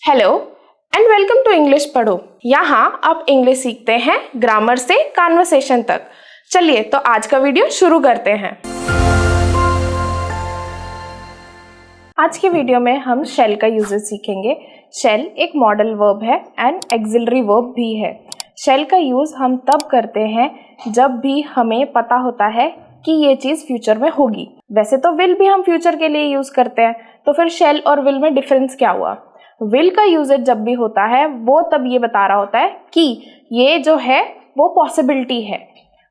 Hello and welcome to English पढ़ो। यहाँ आप इंग्लिश सीखते हैं ग्रामर से कन्वर्सेशन तक। चलिए तो आज का वीडियो शुरू करते हैं। आज की वीडियो में हम शेल का यूजेस सीखेंगे। शेल एक मॉडल वर्ब है एंड एक्सिलरी वर्ब भी है। शेल का यूज हम तब करते हैं जब भी हमें पता होता है कि ये चीज़ फ्यूचर में होगी। वैसे तो विल भी हम फ्यूचर के लिए यूज करते हैं, तो फिर शेल और विल में डिफरेंस क्या हुआ? विल का यूजेज जब भी होता है वो तब ये बता रहा होता है कि ये जो है वो पॉसिबिलिटी है,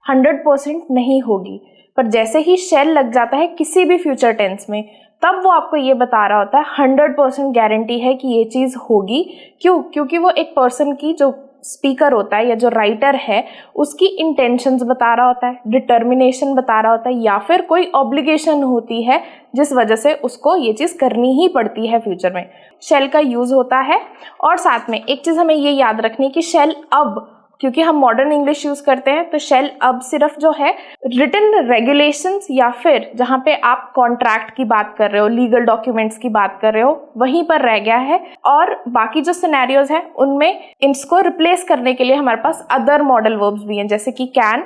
100% नहीं होगी। पर जैसे ही शेल लग जाता है किसी भी फ्यूचर टेंस में, तब वो आपको ये बता रहा होता है 100% गारंटी है कि ये चीज़ होगी। क्यों? क्योंकि वो एक पर्सन की जो स्पीकर होता है या जो राइटर है उसकी इंटेंशंस बता रहा होता है, डिटर्मिनेशन बता रहा होता है, या फिर कोई ऑब्लिगेशन होती है जिस वजह से उसको ये चीज़ करनी ही पड़ती है फ्यूचर में। शेल का यूज़ होता है। और साथ में एक चीज़ हमें ये याद रखनी है कि शेल अब, क्योंकि हम मॉडर्न इंग्लिश यूज़ करते हैं, तो शेल अब सिर्फ जो है रिटन रेगुलेशंस या फिर जहाँ पे आप कॉन्ट्रैक्ट की बात कर रहे हो, लीगल डॉक्यूमेंट्स की बात कर रहे हो, वहीं पर रह गया है। और बाकी जो सिनेरियोज हैं उनमें इसको रिप्लेस करने के लिए हमारे पास अदर मॉडल वर्ब्स भी हैं, जैसे कि कैन,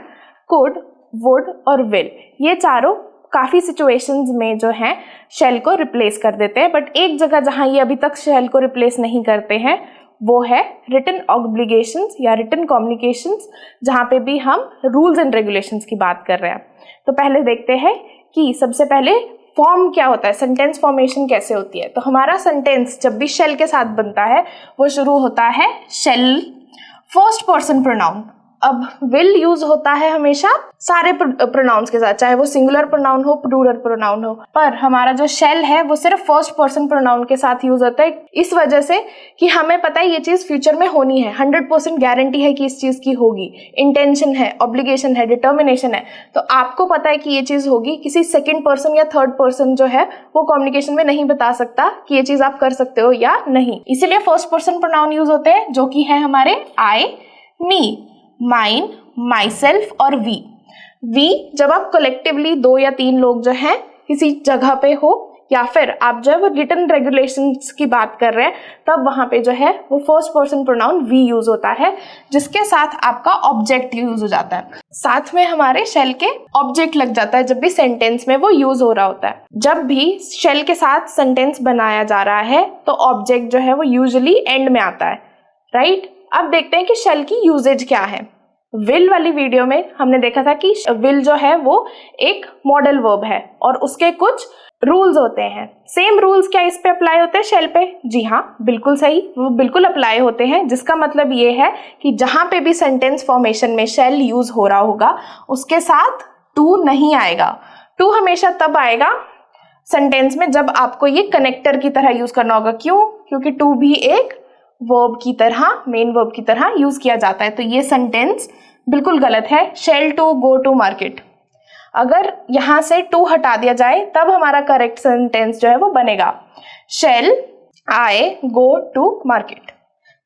कुड, वुड और विल। ये चारों काफ़ी सिचुएशंस में जो हैं शेल को रिप्लेस कर देते हैं। बट एक जगह जहाँ ये अभी तक शेल को रिप्लेस नहीं करते हैं वो है रिटन ऑब्लिगेशंस या रिटन कम्युनिकेशंस, जहाँ पे भी हम रूल्स एंड रेगुलेशंस की बात कर रहे हैं। तो पहले देखते हैं कि सबसे पहले फॉर्म क्या होता है, सेंटेंस फॉर्मेशन कैसे होती है। तो हमारा सेंटेंस जब भी शेल के साथ बनता है वो शुरू होता है शेल फर्स्ट पर्सन प्रोनाउन। अब विल यूज होता है हमेशा सारे प्रोनाउंस के साथ, चाहे वो सिंगुलर प्रोनाउन हो, प्लूरल प्रोनाउन हो। पर हमारा जो शेल है वो सिर्फ फर्स्ट पर्सन प्रोनाउन के साथ यूज होता है, इस वजह से कि हमें पता है ये चीज फ्यूचर में होनी है, 100% गारंटी है कि इस चीज की होगी। इंटेंशन है, ऑब्लिगेशन है, डिटर्मिनेशन है, तो आपको पता है कि ये चीज होगी। किसी सेकेंड पर्सन या थर्ड पर्सन जो है वो कम्युनिकेशन में नहीं बता सकता कि ये चीज आप कर सकते हो या नहीं। इसीलिए फर्स्ट पर्सन प्रोनाउन यूज होते हैं, जो कि है हमारे आई, मी, माइन, माई सेल्फ और वी। वी जब आप कलेक्टिवली 2 या 3 लोग जो हैं किसी जगह पे हो, या फिर आप जब रिटन रेगुलेशंस की बात कर रहे हैं, तब वहां पे जो है वो first person pronoun we use होता है, जिसके साथ आपका ऑब्जेक्ट यूज हो जाता है। साथ में हमारे शेल के ऑब्जेक्ट लग जाता है जब भी सेंटेंस में वो यूज हो रहा होता है। जब भी शेल के साथ सेंटेंस बनाया जा रहा है तो ऑब्जेक्ट जो है वो यूजुअली एंड में आता है, राइट। अब देखते हैं कि शेल की यूजेज क्या है। विल वाली वीडियो में हमने देखा था कि विल जो है वो एक मॉडल वर्ब है और उसके कुछ रूल्स होते हैं। सेम रूल्स क्या इस पे अप्लाई होते हैं शेल पे? जी हाँ, बिल्कुल सही, वो बिल्कुल अप्लाई होते हैं। जिसका मतलब ये है कि जहां पे भी सेंटेंस फॉर्मेशन में शेल यूज हो रहा होगा उसके साथ टू नहीं आएगा। टू हमेशा तब आएगा सेंटेंस में जब आपको ये कनेक्टर की तरह यूज करना होगा। क्यों? क्योंकि टू भी एक वर्ब की तरह, मेन वर्ब की तरह यूज किया जाता है। तो ये सेंटेंस बिल्कुल गलत है। Shall to go to market, अगर यहां से टू हटा दिया जाए तब हमारा करेक्ट सेंटेंस जो है वो बनेगा shall I go to market,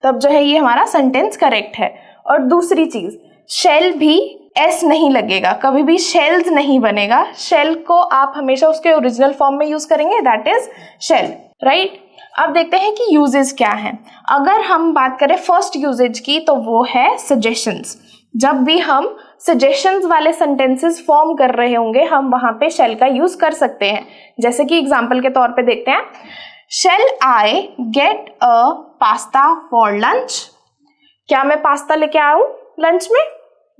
तब जो है ये हमारा सेंटेंस करेक्ट है। और दूसरी चीज, शेल भी एस नहीं लगेगा, कभी भी शेल्स नहीं बनेगा। शेल को आप हमेशा उसके ओरिजिनल फॉर्म में यूज करेंगे, दैट इज शेल, राइट। अब देखते हैं कि यूजेज क्या हैं। अगर हम बात करें फर्स्ट यूजेज की तो वो है सजेशंस। जब भी हम सजेशंस वाले सेंटेंसेस फॉर्म कर रहे होंगे हम वहां पे शेल का यूज कर सकते हैं। जैसे कि एग्जांपल के तौर पे देखते हैं, shall I get a pasta for lunch. क्या मैं पास्ता लेके आऊं लंच में?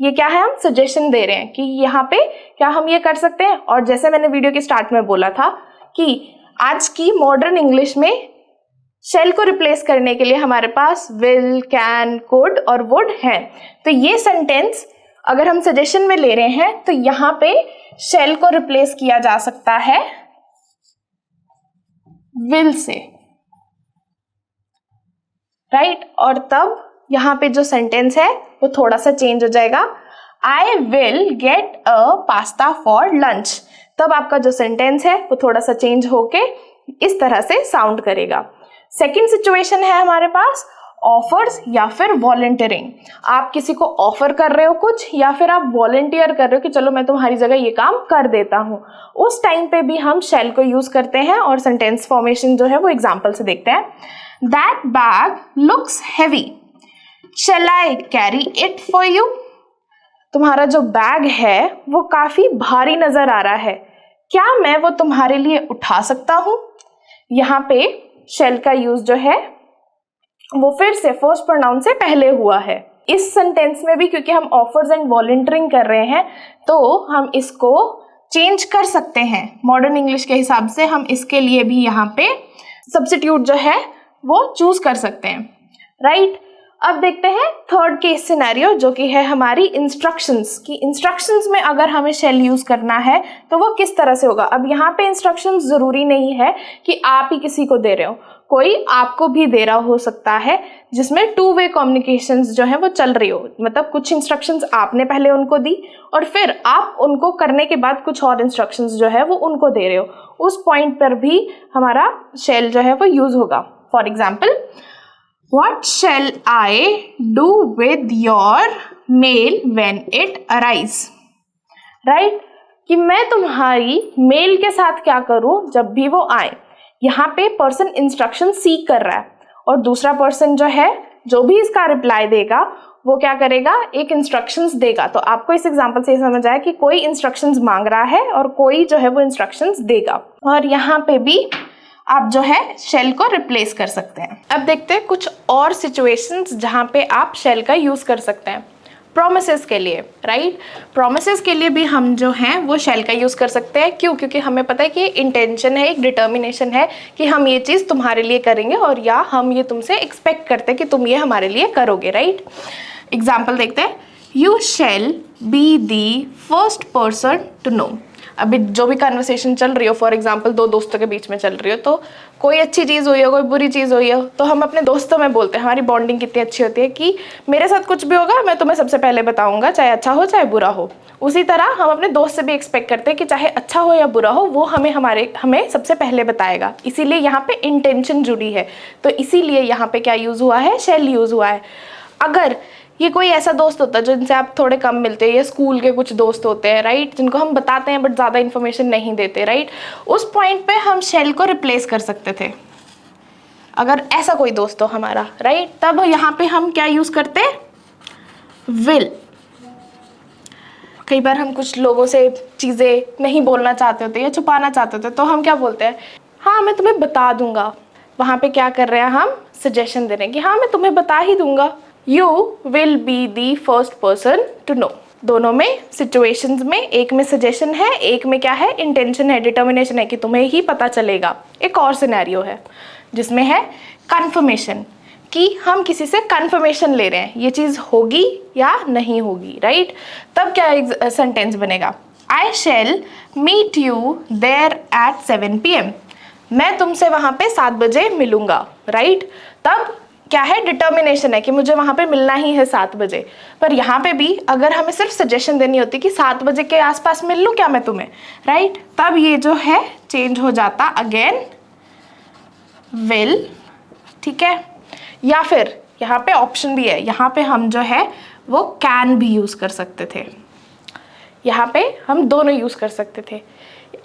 ये क्या है, हम सजेशन दे रहे हैं कि यहाँ पे क्या हम ये कर सकते हैं। और जैसे मैंने वीडियो के स्टार्ट में बोला था कि आज की मॉडर्न इंग्लिश में शेल को रिप्लेस करने के लिए हमारे पास विल, कैन, कुड और वुड है। तो ये सेंटेंस अगर हम सजेशन में ले रहे हैं तो यहाँ पे शेल को रिप्लेस किया जा सकता है विल से, राइट। और तब यहाँ पे जो सेंटेंस है वो थोड़ा सा चेंज हो जाएगा, I will get a pasta for lunch. तब आपका जो सेंटेंस है वो थोड़ा सा चेंज होके इस तरह से साउंड करेगा। सेकेंड सिचुएशन है हमारे पास ऑफर्स या फिर वॉलंटियरिंग। आप किसी को ऑफर कर रहे हो कुछ, या फिर आप वॉलंटियर कर रहे हो कि चलो मैं तुम्हारी जगह ये काम कर देता हूँ। उस टाइम पे भी हम शेल को यूज करते हैं और सेंटेंस फॉर्मेशन जो है वो एग्जाम्पल से देखते हैं। That bag looks heavy, shall I carry it for you? तुम्हारा जो बैग है वो काफी भारी नजर आ रहा है, क्या मैं वो तुम्हारे लिए उठा सकता हूँ? यहाँ पे शैल का यूज जो है वो फिर से फर्स्ट प्रोनाउन से पहले हुआ है। इस सेंटेंस में भी क्योंकि हम ऑफर्स एंड वॉलंटियरिंग कर रहे हैं तो हम इसको चेंज कर सकते हैं मॉडर्न इंग्लिश के हिसाब से। हम इसके लिए भी यहाँ पे सब्स्टिट्यूट जो है वो चूज कर सकते हैं, राइट? अब देखते हैं थर्ड केस सिनेरियो जो कि है हमारी इंस्ट्रक्शंस की। इंस्ट्रक्शंस में अगर हमें शैल यूज करना है तो वो किस तरह से होगा। अब यहाँ पे इंस्ट्रक्शंस जरूरी नहीं है कि आप ही किसी को दे रहे हो, कोई आपको भी दे रहा हो सकता है, जिसमें टू वे कम्युनिकेशंस जो है वो चल रही हो। मतलब कुछ इंस्ट्रक्शंस आपने पहले उनको दी और फिर आप उनको करने के बाद कुछ और इंस्ट्रक्शंस जो है वो उनको दे रहे हो, उस पॉइंट पर भी हमारा शैल जो है वो यूज होगा। For example, What shall I do with your mail when it arrives? Right? कि मैं तुम्हारी मेल के साथ क्या करूं जब भी वो आए। यहाँ पे पर्सन इंस्ट्रक्शन सीक कर रहा है और दूसरा पर्सन जो है जो भी इसका रिप्लाई देगा वो क्या करेगा, एक इंस्ट्रक्शंस देगा। तो आपको इस एग्जांपल से समझ आया कि कोई इंस्ट्रक्शंस मांग रहा है और कोई जो है वो इंस्ट्रक्शंस देगा। और यहाँ पे भी आप जो है शेल को रिप्लेस कर सकते हैं। अब देखते हैं कुछ और सिचुएशंस जहाँ पे आप शेल का यूज कर सकते हैं। प्रोमिसेस के लिए, राइट? प्रोमिसेस के लिए भी हम जो हैं वो शेल का यूज कर सकते हैं। क्यों? क्योंकि हमें पता है कि इंटेंशन है, एक डिटर्मिनेशन है कि हम ये चीज़ तुम्हारे लिए करेंगे और या हम ये तुमसे एक्सपेक्ट करते हैं कि तुम ये हमारे लिए करोगे, राइट? एग्जाम्पल देखते हैं, you shall be the first person to know. अभी जो भी कन्वर्सेशन चल रही हो, फॉर एग्जांपल दो दोस्तों के बीच में चल रही हो, तो कोई अच्छी चीज़ हुई हो, कोई बुरी चीज़ हुई हो, तो हम अपने दोस्तों में बोलते हैं। हमारी बॉन्डिंग कितनी अच्छी होती है कि मेरे साथ कुछ भी होगा मैं तुम्हें सबसे पहले बताऊंगा, चाहे अच्छा हो चाहे बुरा हो। उसी तरह हम अपने दोस्त से भी एक्सपेक्ट करते हैं कि चाहे अच्छा हो या बुरा हो वो हमें सबसे पहले बताएगा। इसीलिए यहाँ पे इंटेंशन जुड़ी है, तो इसीलिए यहाँ पे क्या यूज़ हुआ है, शेल यूज़ हुआ है। अगर ये कोई ऐसा दोस्त होता है जिनसे आप थोड़े कम मिलते हैं, या स्कूल के कुछ दोस्त होते हैं, राइट, जिनको हम बताते हैं बट ज़्यादा इन्फॉर्मेशन नहीं देते, राइट, उस पॉइंट पे हम शेल को रिप्लेस कर सकते थे अगर ऐसा कोई दोस्त हो हमारा, राइट। तब यहाँ पे हम क्या यूज़ करते हैं, विल। कई बार हम कुछ लोगों से चीज़ें नहीं बोलना चाहते होते या छुपाना चाहते होते, तो हम क्या बोलते हैं, हाँ मैं तुम्हें बता दूंगा। वहाँ पे क्या कर रहे हैं, हम सजेशन दे रहे हैं कि हाँ मैं तुम्हें बता ही दूंगा। You will be the first person to know। दोनों में सिचुएशंस में, एक में सजेशन है, एक में क्या है, इंटेंशन है, डिटर्मिनेशन है कि तुम्हें ही पता चलेगा। एक और सिनेरियो है जिसमें है कंफर्मेशन, कि हम किसी से कंफर्मेशन ले रहे हैं ये चीज़ होगी या नहीं होगी, राइट। तब क्या सेंटेंस बनेगा, I shall meet you there at 7 PM। मैं तुमसे वहाँ पे 7 बजे मिलूंगा, राइट। तब क्या है, डिटर्मिनेशन है कि मुझे वहाँ पे मिलना ही है 7 बजे। पर यहाँ पे भी अगर हमें सिर्फ सजेशन देनी होती कि 7 बजे के आसपास मिल लूँ क्या मैं तुम्हें, राइट, तब ये जो है चेंज हो जाता अगेन विल, ठीक है। या फिर यहाँ पे ऑप्शन भी है, यहाँ पे हम जो है वो कैन भी यूज़ कर सकते थे। यहाँ पे हम दोनों यूज़ कर सकते थे,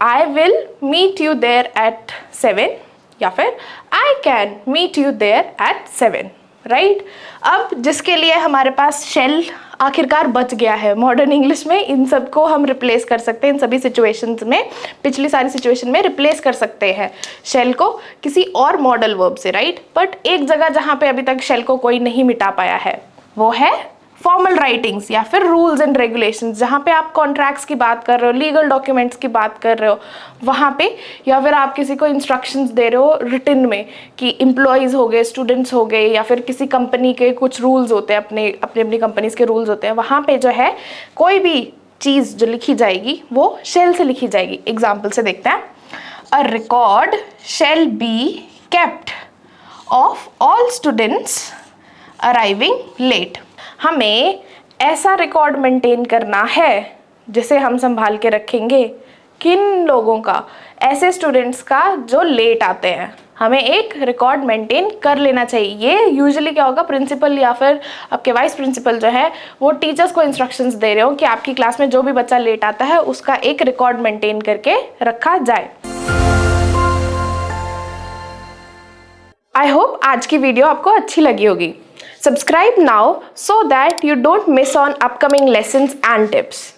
I will meet you there at 7 या फिर I can meet you there at 7, right. अब जिसके लिए हमारे पास शेल आखिरकार बच गया है मॉडर्न इंग्लिश में, इन सब को हम रिप्लेस कर सकते हैं। इन सभी सिचुएशंस में, पिछली सारी सिचुएशन में रिप्लेस कर सकते हैं शेल को किसी और मॉडल वर्ब से, राइट। बट एक जगह जहाँ पे अभी तक शेल को कोई नहीं मिटा पाया है वो है फॉर्मल राइटिंग्स या फिर रूल्स एंड रेगुलेशंस। जहाँ पे आप कॉन्ट्रैक्ट्स की बात कर रहे हो, लीगल डॉक्यूमेंट्स की बात कर रहे हो वहाँ पे, या फिर आप किसी को इंस्ट्रक्शंस दे रहे हो रिटन में कि एम्प्लॉयज़ हो गए, स्टूडेंट्स हो गए, या फिर किसी कंपनी के कुछ रूल्स होते हैं, अपनी कंपनीज के रूल्स होते हैं, वहाँ पे जो है कोई भी चीज़ जो लिखी जाएगी वो शेल से लिखी जाएगी। एग्जाम्पल से देखते हैं, a record shall be kept of all students arriving late. हमें ऐसा रिकॉर्ड मेंटेन करना है जिसे हम संभाल के रखेंगे किन लोगों का, ऐसे स्टूडेंट्स का जो लेट आते हैं। हमें एक रिकॉर्ड मेंटेन कर लेना चाहिए। ये यूजुअली क्या होगा, प्रिंसिपल या फिर आपके वाइस प्रिंसिपल जो है वो टीचर्स को इंस्ट्रक्शंस दे रहे हो कि आपकी क्लास में जो भी बच्चा लेट आता है उसका एक रिकॉर्ड मेंटेन करके रखा जाए। आई होप आज की वीडियो आपको अच्छी लगी होगी। Subscribe now so that you don't miss on upcoming lessons and tips.